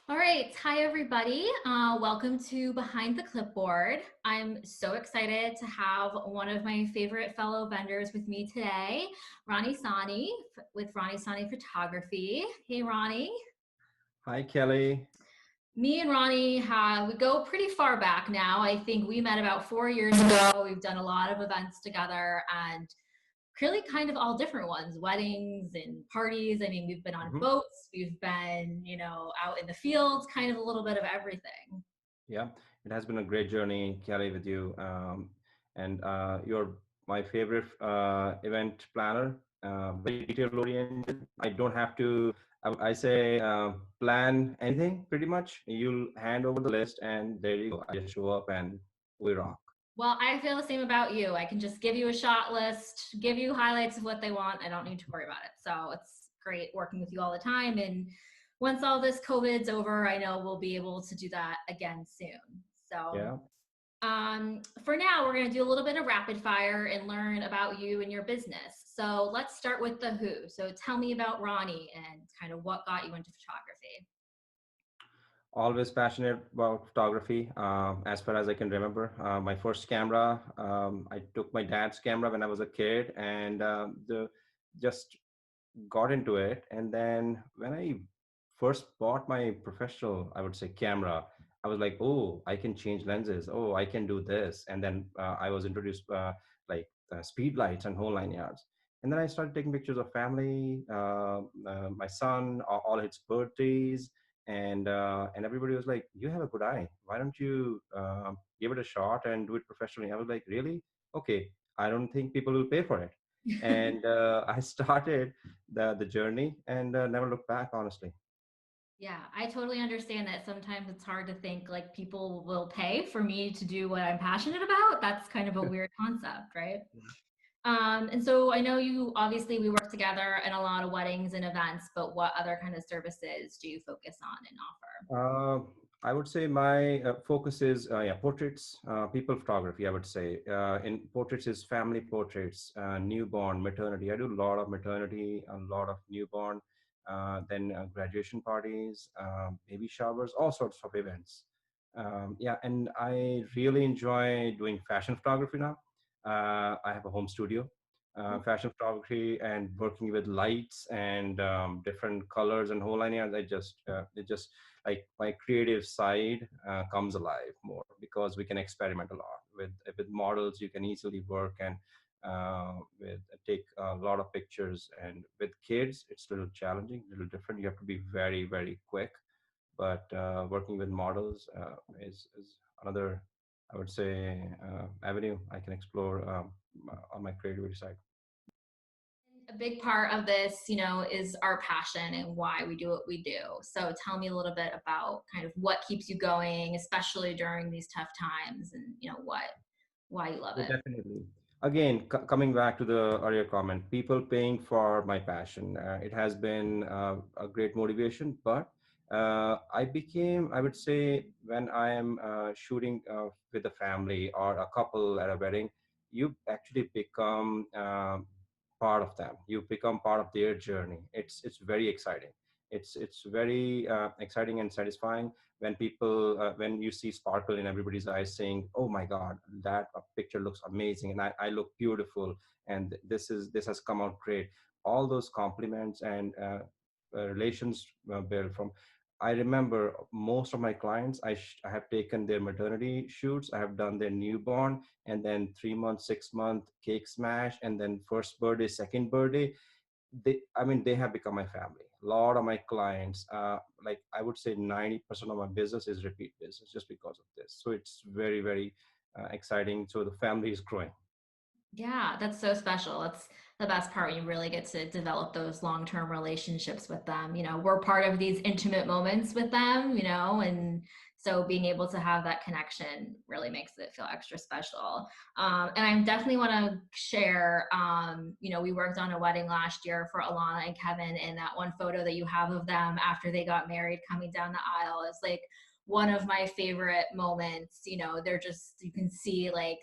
All right. Hi, everybody. Welcome to Behind the Clipboard. I'm so excited to have one of my favorite fellow vendors with me today, Ronnie Saini with Ronnie Saini Photography. Hey, Ronnie. Hi, Kelly. Me and Ronnie we go pretty far back now. I think we met about 4 years ago. We've done a lot of events together and really kind of all different ones, weddings and parties. I mean, we've been on hmm boats, we've been, out in the fields, kind of a little bit of everything. Yeah, it has been a great journey, Kelly, with you. And you're my favorite event planner, very detail oriented. I don't have to, I say, plan anything pretty much. You'll hand over the list, and there you go. I just show up and we rock. Well, I feel the same about you. I can just give you a shot list, give you highlights of what they want. I don't need to worry about it. So it's great working with you all the time. And once all this COVID's over, I know we'll be able to do that again soon. So Yeah. for now, we're going to do a little bit of rapid fire and learn about you and your business. So let's start with the who. So tell me about Ronnie and kind of what got you into photography. Always passionate about photography. As far as I can remember, my first camera, I took my dad's camera when I was a kid, and the just got into it. And then when I first bought my professional, I would say, camera, I was like, oh, I can change lenses. Oh, I can do this. And then I was introduced like speed lights and whole 9 yards. And then I started taking pictures of family, my son, all his birthdays, and everybody was like, "You have a good eye. Why don't you give it a shot and do it professionally?" I was like, "Really? Okay. I don't think people will pay for it." And I started the journey and never looked back, honestly. Yeah, I totally understand that sometimes it's hard to think like people will pay for me to do what I'm passionate about. That's kind of a weird concept, right? And so I know you obviously we work together in a lot of weddings and events, but what other kind of services do you focus on and offer? Uh, I would say my focus is portraits, people photography. I would say in portraits is family portraits, newborn, maternity. I do a lot of maternity, a lot of newborn, then graduation parties, baby showers, all sorts of events. Yeah, and I really enjoy doing fashion photography now. I have a home studio, fashion photography, and working with lights and different colors and whole 9 yards. It just like my creative side comes alive more because we can experiment a lot with models. You can easily work and with take a lot of pictures. And with kids, it's a little challenging, a little different. You have to be very very quick. But working with models is another, I would say, avenue I can explore on my creativity side. A big part of this, is our passion and why we do what we do. So tell me a little bit about kind of what keeps you going, especially during these tough times, and why you love Yeah, it. definitely. Again, coming back to the earlier comment, people paying for my passion. It has been a great motivation, but I would say, when I am shooting with a family or a couple at a wedding, you actually become part of them. You become part of their journey. It's very exciting. It's very exciting and satisfying when people when you see sparkle in everybody's eyes saying, oh my god, that picture looks amazing, and I look beautiful, and this has come out great. All those compliments and relations built from. I remember most of my clients, I have taken their maternity shoots, I have done their newborn, and then 3 month 6 month cake smash, and then first birthday, second birthday. They have become my family. A lot of my clients, like I would say 90% of my business is repeat business just because of this. So it's very very exciting. So the family is growing. Yeah, that's so special. That's the best part when you really get to develop those long-term relationships with them. We're part of these intimate moments with them, and so being able to have that connection really makes it feel extra special. And I definitely want to share, we worked on a wedding last year for Alana and Kevin, and that one photo that you have of them after they got married coming down the aisle is like one of my favorite moments. They're just, you can see like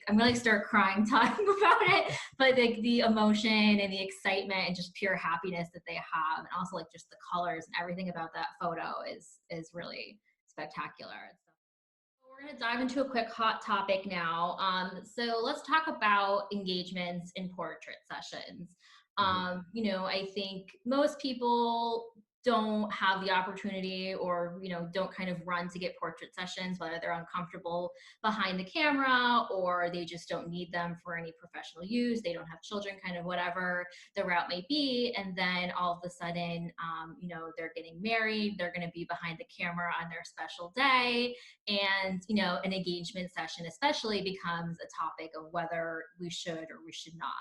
I'm gonna like start crying talking about it, but like the emotion and the excitement and just pure happiness that they have, and also like just the colors and everything about that photo is really spectacular. We're going to dive into a quick hot topic now. So let's talk about engagements in portrait sessions. Mhm. I think most people don't have the opportunity, or don't kind of run to get portrait sessions, whether they're uncomfortable behind the camera or they just don't need them for any professional use, they don't have children, kind of whatever the route may be. And then all of a sudden, they're getting married, they're going to be behind the camera on their special day, and an engagement session especially becomes a topic of whether we should or we should not.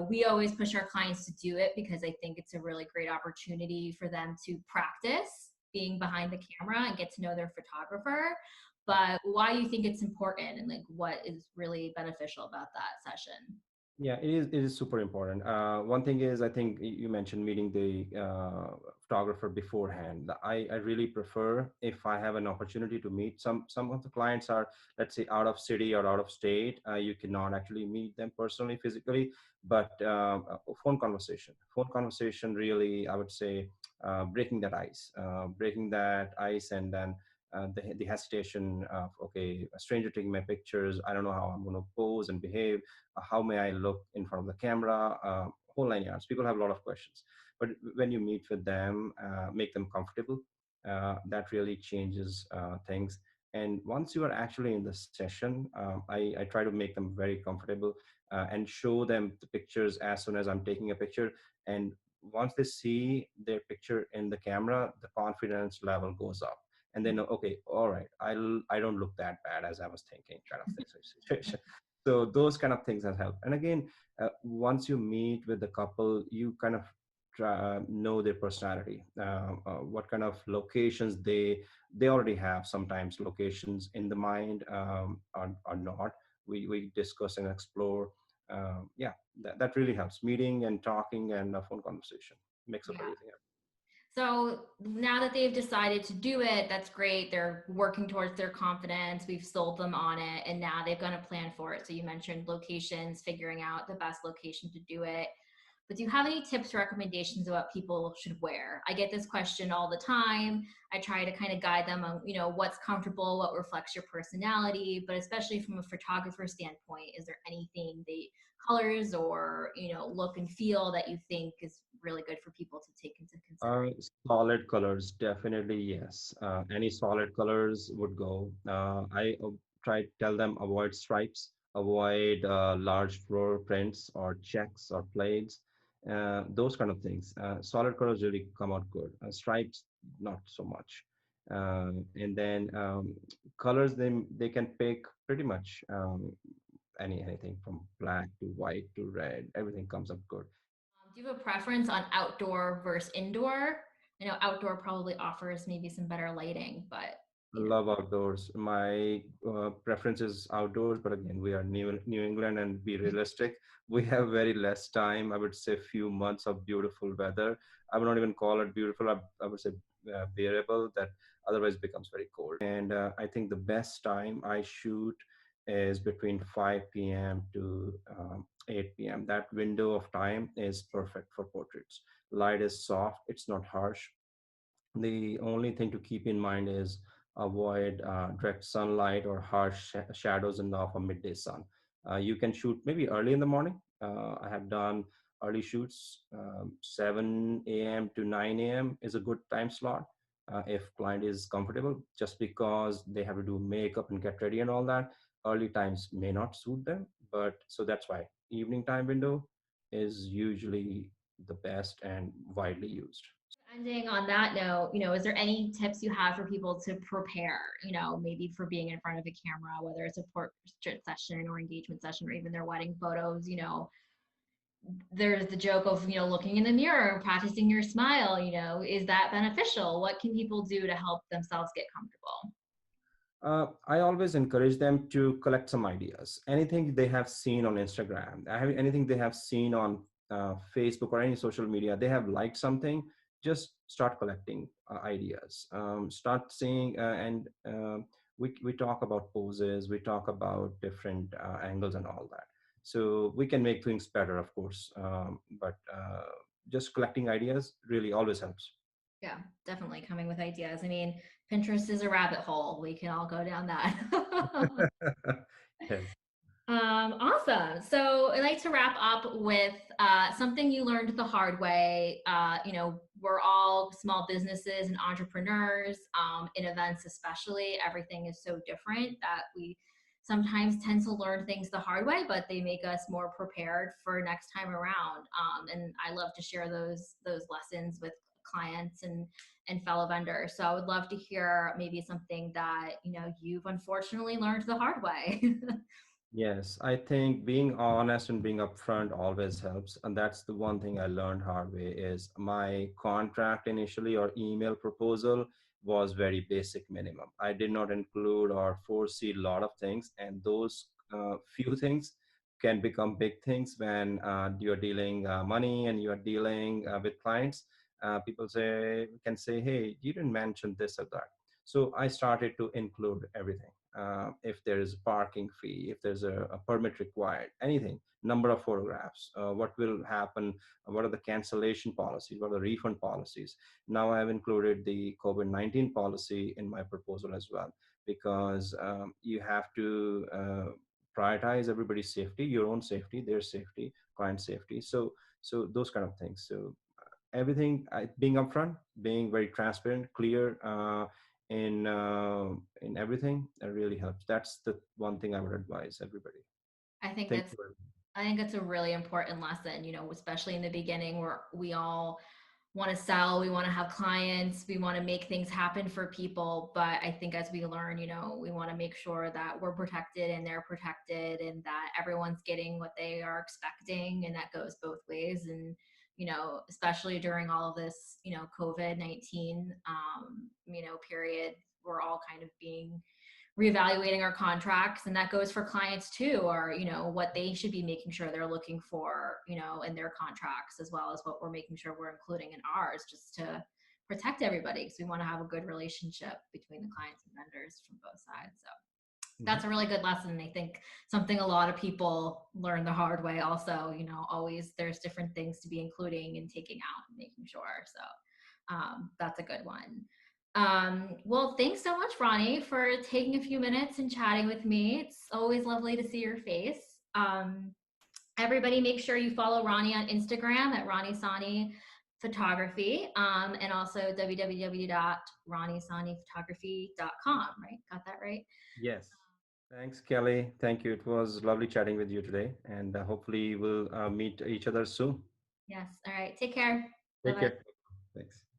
We always push our clients to do it because I think it's a really great opportunity for them to practice being behind the camera and get to know their photographer. But why do you think it's important, and like what is really beneficial about that session? Yeah, it is. It is super important. One thing is, I think you mentioned meeting the photographer beforehand. I really prefer if I have an opportunity to meet some of the clients are, let's say, out of city or out of state. You cannot actually meet them personally, physically, but phone conversation really, I would say, breaking that ice, and then the hesitation of, okay, a stranger taking my pictures. I don't know how I'm going to pose and behave. How may I look in front of the camera, whole 9 yards. People have a lot of questions, but when you meet with them, make them comfortable, that really changes things. And once you are actually in the session, I try to make them very comfortable, and show them the pictures as soon as I'm taking a picture. And once they see their picture in the camera, the confidence level goes up, and they know, okay, all right, I don't look that bad as I was thinking, kind of thing. So those kind of things have helped. And again, once you meet with the couple, you kind of know their personality, what kind of locations they already have. Sometimes locations in the mind, are not. We discuss and explore. Yeah, that really helps. Meeting and talking and a phone conversation makes up Yeah. everything else. So now that they've decided to do it, that's great. They're working towards their confidence. We've sold them on it, and now they've got a plan for it. So you mentioned locations, figuring out the best location to do it. But do you have any tips or recommendations of what people should wear? I get this question all the time. I try to kind of guide them on, what's comfortable, what reflects your personality, but especially from a photographer standpoint, is there anything, the colors or, look and feel that you think is really good for people to take into Uh, consideration? Solid colors, definitely yes. Any solid colors would go. I try to tell them avoid stripes, avoid large floor prints or checks or plates, those kind of things. Solid colors really come out good. Stripes, not so much. And then colors, they can pick pretty much anything from black to white to red. Everything comes up good. Do you have a preference on outdoor versus indoor? I know outdoor probably offers maybe some better lighting, but I love outdoors. My preference is outdoors, but again, we are New England, and be realistic. We have very less time. I would say few months of beautiful weather. I would not even call it beautiful. I would say bearable. That otherwise becomes very cold. And I think the best time I shoot is between 5 p.m. to 8 p.m. That window of time is perfect for portraits. Light is soft. It's not harsh. The only thing to keep in mind is avoid direct sunlight or harsh shadows in the of a midday sun. You can shoot maybe early in the morning. I have done early shoots. 7 a.m. to 9 a.m. is a good time slot if client is comfortable. Just because they have to do makeup and get ready and all that, early times may not suit them. But so that's why evening time window is usually the best and widely used. ending on that note, is there any tips you have for people to prepare, maybe for being in front of a camera, whether it's a portrait session or engagement session or even their wedding photos? There's the joke of, looking in the mirror, practicing your smile, is that beneficial? What can people do to help themselves get comfortable? I always encourage them to collect some ideas. Anything they have seen on Instagram, anything they have seen on Facebook or any social media, they have liked something. just start collecting ideas, start seeing, and we talk about poses, we talk about different angles and all that, so we can make things better, of course, but just collecting ideas really always helps. Yeah, definitely coming with ideas. I mean, Pinterest is a rabbit hole. We can all go down that. Yes. Awesome. So I'd like to wrap up with something you learned the hard way. We're all small businesses and entrepreneurs, in events especially. Everything is so different that we sometimes tend to learn things the hard way, but they make us more prepared for next time around. And I love to share those lessons with clients and fellow vendors. So I would love to hear maybe something that you've unfortunately learned the hard way. Yes, I think being honest and being upfront always helps. And that's the one thing I learned hard way is my contract initially or email proposal was very basic minimum. I did not include or foresee a lot of things, and those few things can become big things when you're dealing money and you're dealing with clients. People can say, "Hey, you didn't mention this or that." So I started to include everything. If there is a parking fee, if there's a permit required, anything, number of photographs, what will happen, what are the cancellation policies, what are the refund policies. Now I've included the COVID-19 policy in my proposal as well, because you have to prioritize everybody's safety, your own safety, their safety, client safety. So those kind of things. So everything, being upfront, being very transparent, clear, in everything, that really helps. That's the one thing I would advise everybody. I think Thank that's you very I think it's a really important lesson, especially in the beginning where we all want to sell, we want to have clients, we want to make things happen for people. But I think as we learn, we want to make sure that we're protected and they're protected and that everyone's getting what they are expecting. And that goes both ways. And, especially during all of this, COVID-19, period, we're all kind of being reevaluating our contracts, and that goes for clients too, or what they should be making sure they're looking for in their contracts, as well as what we're making sure we're including in ours, just to protect everybody, because we want to have a good relationship between the clients and vendors from both sides. So much. that's a really good lesson, and I think something a lot of people learn the hard way also. Always there's different things to be including and taking out and making sure. So that's a good one. Well, thanks so much, Ronnie, for taking a few minutes and chatting with me. It's always lovely to see your face. Everybody, make sure you follow Ronnie on Instagram at Ronnie Saini Photography, and also www.ronniesainiphotography.com. Right? Got that right? Yes. Thanks, Kelly. Thank you. It was lovely chatting with you today, and hopefully we'll meet each other soon. Yes. All right. Take care. Bye Take bye. care. Thanks.